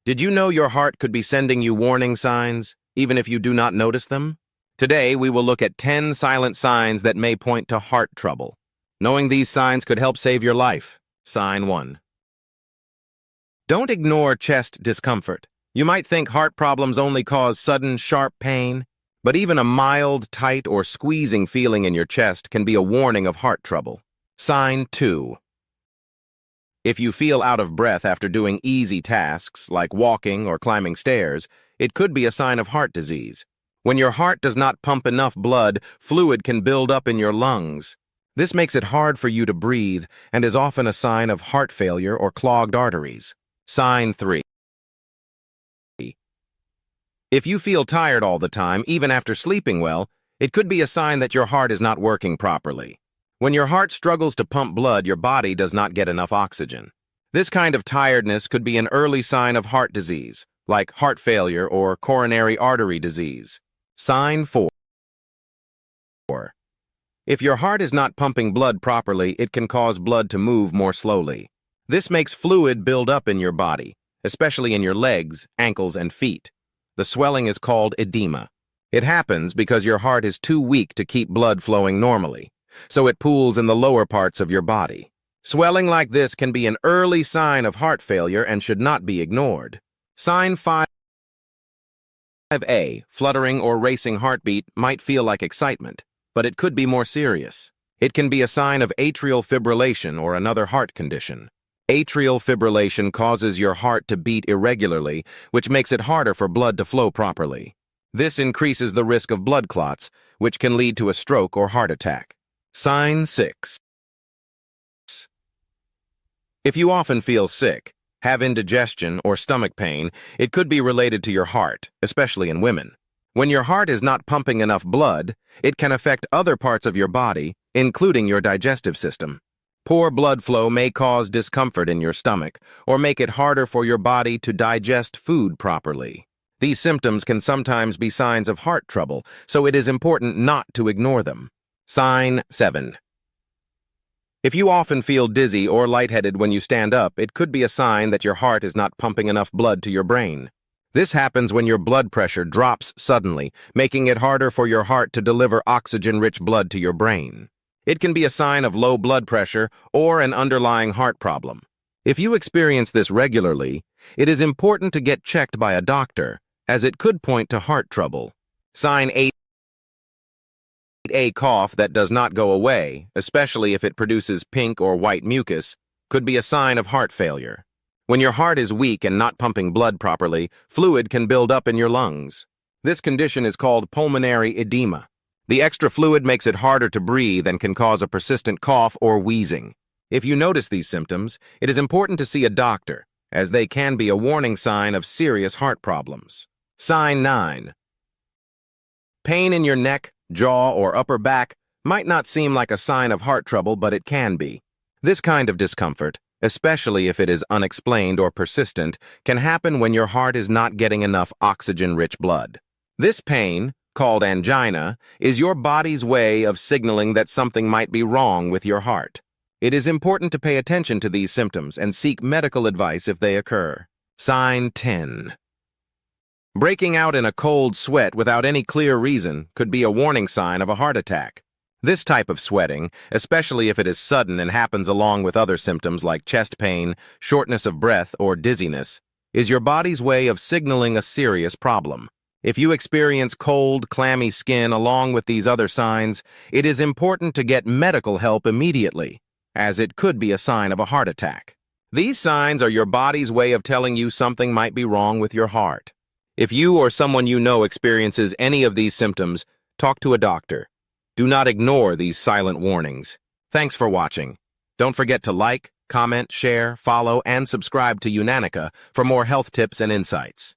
Did you know your heart could be sending you warning signs, even if you do not notice them? Today, we will look at 10 silent signs that may point to heart trouble. Knowing these signs could help save your life. Sign 1. Don't ignore chest discomfort. You might think heart problems only cause sudden, sharp pain, but even a mild, tight, or squeezing feeling in your chest can be a warning of heart trouble. Sign 2. If you feel out of breath after doing easy tasks, like walking or climbing stairs, it could be a sign of heart disease. When your heart does not pump enough blood, fluid can build up in your lungs. This makes it hard for you to breathe and is often a sign of heart failure or clogged arteries. Sign 3. If you feel tired all the time, even after sleeping well, it could be a sign that your heart is not working properly. When your heart struggles to pump blood, your body does not get enough oxygen. This kind of tiredness could be an early sign of heart disease, like heart failure or coronary artery disease. Sign 4. If your heart is not pumping blood properly, it can cause blood to move more slowly. This makes fluid build up in your body, especially in your legs, ankles, and feet. The swelling is called edema. It happens because your heart is too weak to keep blood flowing normally, so it pools in the lower parts of your body. Swelling like this can be an early sign of heart failure and should not be ignored. Sign 5A. Fluttering or racing heartbeat might feel like excitement, but it could be more serious. It can be a sign of atrial fibrillation or another heart condition. Atrial fibrillation causes your heart to beat irregularly, which makes it harder for blood to flow properly. This increases the risk of blood clots, which can lead to a stroke or heart attack. Sign 6. If you often feel sick, have indigestion, or stomach pain, it could be related to your heart, especially in women. When your heart is not pumping enough blood, it can affect other parts of your body, including your digestive system. Poor blood flow may cause discomfort in your stomach or make it harder for your body to digest food properly. These symptoms can sometimes be signs of heart trouble, so it is important not to ignore them. Sign 7. If you often feel dizzy or lightheaded when you stand up, it could be a sign that your heart is not pumping enough blood to your brain. This happens when your blood pressure drops suddenly, making it harder for your heart to deliver oxygen-rich blood to your brain. It can be a sign of low blood pressure or an underlying heart problem. If you experience this regularly, it is important to get checked by a doctor, as it could point to heart trouble. Sign 8. A cough that does not go away, especially if it produces pink or white mucus, could be a sign of heart failure. When your heart is weak and not pumping blood properly, fluid can build up in your lungs. This condition is called pulmonary edema. The extra fluid makes it harder to breathe and can cause a persistent cough or wheezing. If you notice these symptoms, it is important to see a doctor, as they can be a warning sign of serious heart problems. Sign 9. Pain in your neck, jaw, or upper back might not seem like a sign of heart trouble, but it can be. This kind of discomfort, especially if it is unexplained or persistent, can happen when your heart is not getting enough oxygen-rich blood. This pain, called angina, is your body's way of signaling that something might be wrong with your heart. It is important to pay attention to these symptoms and seek medical advice if they occur. Sign 10. Breaking out in a cold sweat without any clear reason could be a warning sign of a heart attack. This type of sweating, especially if it is sudden and happens along with other symptoms like chest pain, shortness of breath, or dizziness, is your body's way of signaling a serious problem. If you experience cold, clammy skin along with these other signs, it is important to get medical help immediately, as it could be a sign of a heart attack. These signs are your body's way of telling you something might be wrong with your heart. If you or someone you know experiences any of these symptoms, talk to a doctor. Do not ignore these silent warnings. Thanks for watching. Don't forget to like, comment, share, follow, and subscribe to Unanica for more health tips and insights.